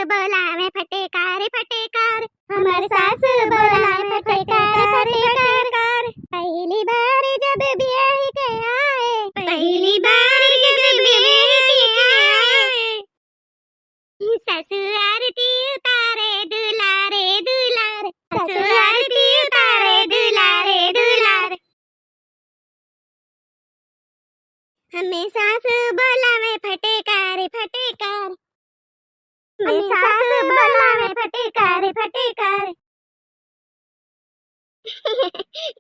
बोलावे फटेकार फटेकार, हमारे सास बोलावे फटेकार फटेकार। पहली बार जब ब्याह के आए, पहली बार जब ब्याह के आए, ससुर आरती उतारे दुलारे दुलार, ससुर आरती उतारे दुलारे दुलार। हमें सास बोलावे फटेकार फटेकार, हमें सास बोलावे फटेकार फटेकार।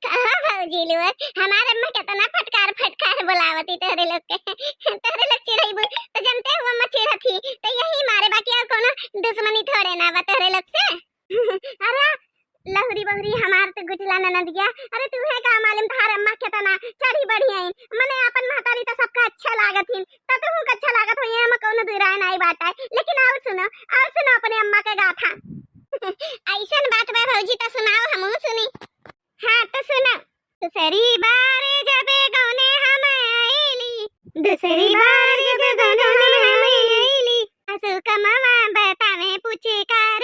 कहा भौजी लोग, हमारे अम्मा कितना फटकार फटकार बोलावती तोरे लोग के। तोरे लोग चिढ़ाई तो जानते हो अम्मा चिढ़ा थी तो यही मारे, बाकी और कोनो दुश्मनी थोड़े ना बा तोरे लोग से। अरे लहरी बहरी हमार तो गुटला ननद गया। अरे तुम्हें का मालूम थार अम्मा कितना चढ़ी बढ़ी है, मने अपन महतारी तो सबका अच्छा लागत हिन, तो तुमको अच्छा लागत हो, ये हम कोनो दुराय नहीं बात है। लेकिन और सुनो अपने अम्मा के गाथा। ऐसन बात बा भौजी, तो सुनाओ हमहू सुनी। हाँ तो सुनो। दूसरी बार जब गौने हम आईली, दूसरी बार जब गौने हम आईली, असु कमावा बतावे पूछे कार,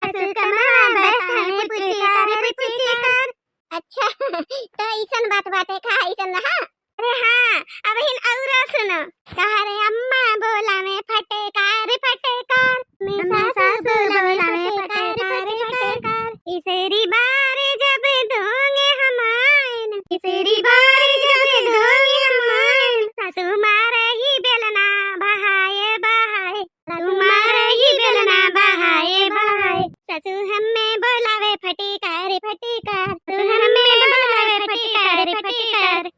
असु कमावा बतावे पूछे कार। अच्छा तो ऐसन बात बाटे का ऐसन रहा। अरे हाँ अब हिन और सुनो। कहारे अम्मा बोलावे फटेकार फटेकार, मैं सास बोलावे फटेकार फटेकार। तीसरी बार जब दोंगे हम आए, तीसरी बार जब दोंगे हम आए, सासू मारे ही बेलना बहाए बहाए, सासू मारे ही बेलना बहाए बहाए। सासू हमें बोलावे फटेकार फटेकार, सासू हमें बोलावे फटेकार फटेकार।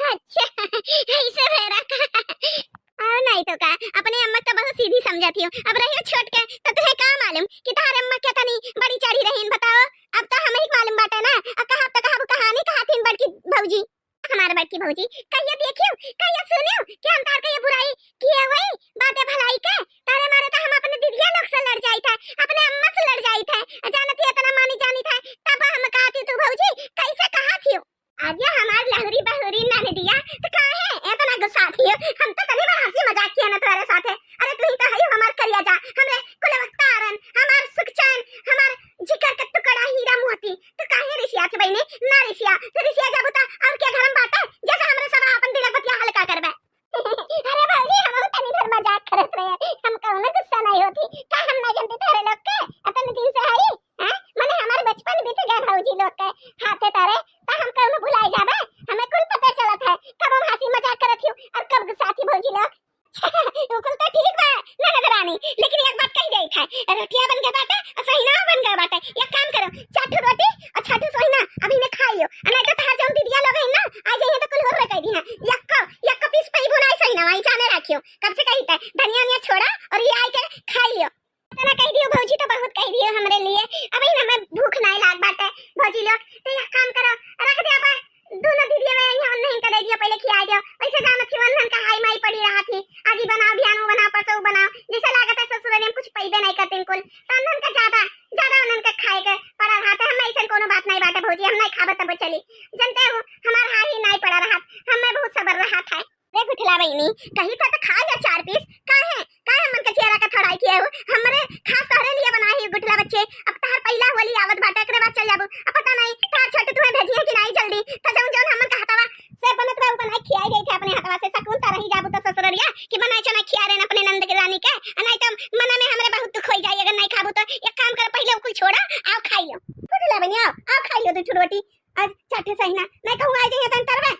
अच्छा ऐसे मेरा और नहीं तो का अपने अम्मा तो बहुत सीधी समझती हो। अब रही हो छोट के तो तुम्हें का मालूम कि तार अम्मा क्या तनी बड़ी चढ़ी रहीन, बताओ। अब तो हमें ही मालूम बाटे ना। अब कहा तो कहा कहानी कहातीन बड़की भौजी, हमारे बड़की भौजी कहिए देखियो कहिए सुनियो कि हम तार के ये बुराई किए हुए बातें भलाई के तारे मारे तो हम अपने दीदिया लोग से लड़ जाई थे, अपने अम्मा से लड़ जाई थे, जानती इतना मानी जानी थे। तब हम कहती तू भौजी कैसे कहा थी आज ये हमारी लहरी बहरी नाने दिया तो कहा है इतना गुस्सा थी। हम तो कभी बार हंसी मजाक किया ना तुम्हारे साथ। अरे तू ही तो है हमार करिया जा, हमरे कुल वक्तारन, हमार सुख चैन, हमार जिगर के टुकड़ा हीरा मोती। तो काहे रिसिया थे बहने ना रिसिया, तो रिसिया जाबू ता और क्या घर में बाटे जैसे हमरे सब अपन दिलक बतिया हल्का करबे। अरे भौजी हम तनी भर मजाक करत रहे, हम कहूं गुस्सा नहीं होती का हम ना जानते थारे लोग के अपन दिन से है। हां माने हमार बचपन बीत गया भौजी लोग के हाथे तारे, तो हम कहूं भुलाई जाबे। हमें कुल पता चलत है कब हम हंसी मजाक करत हूं और कब गुस्सा थी भौजी लोग। कुल तो ठीक बा ना नजरानी, लेकिन एक बात कही गई है, रोटियां बन गए बाटे और सहीना बन गए बाटे। एक काम करो चाटू रोटी और छाटू सहीना अभी ने खाइयो, नहीं तो तार जम दीदिया लोग है ना आ जाइए तो कुल हो कह दी है। यक्को पीस पे बुनाई सहीना वहीं जाने रखियो, कब से कही थे धनिया ने छोड़ा और ये आई के खाइयो। तना कह दियो भौजी तो बहुत कह दियो हमरे लिए। अभी हमें भूख नहीं लाग बाटे भौजी लोग, तो एक काम करो रख दे आप दोनों दीदी में यहां नहीं कर दियो, पहले खिला दियो। वैसे जाना थी वन का हाई माई पड़ी रहा थी, आज ही बनाओ बियानो बनाओ परसों बनाओ, जैसे लागत है ससुर ने कुछ पैबे नहीं करते कुल तनन का ज्यादा उनन का खाए के पड़ा रहा था। हम ऐसे कोनो बात नहीं बाटे भौजी, हम नहीं खाबे तब चली, जानते हो हमार हां ही नहीं पड़ा रहा, हमें बहुत सबर रहा था। रे गुठला बहनी कही तो खा जा 4 पीस काहे मन के चेहरा का थोड़ाई किए हो, हमरे खास तोरे लिए बनाई है गुठला बच्चे। अब तार पहला होली आवत बाटे एकरे बाद चल जाबो, अब पता नहीं तार छोटे तुम्हें भेजिए कि नहीं जल्दी तो जौन हमन का हतवा से बनत बा बनाई खियाई गई थे अपने हतवा से सकून ता रही जाबो तो ससुररिया कि बनाई चना खिया रे अपने नंद के रानी के, नहीं तो मन में हमरे बहुत दुख होई जाई अगर नहीं खाबो तो। एक काम कर पहले कुछ छोड़ा आओ खाइयो गुठला बहनी आओ खाइयो 2 रोटी आज चाटे सहीना नहीं कहूं आ जाइए तन तरवे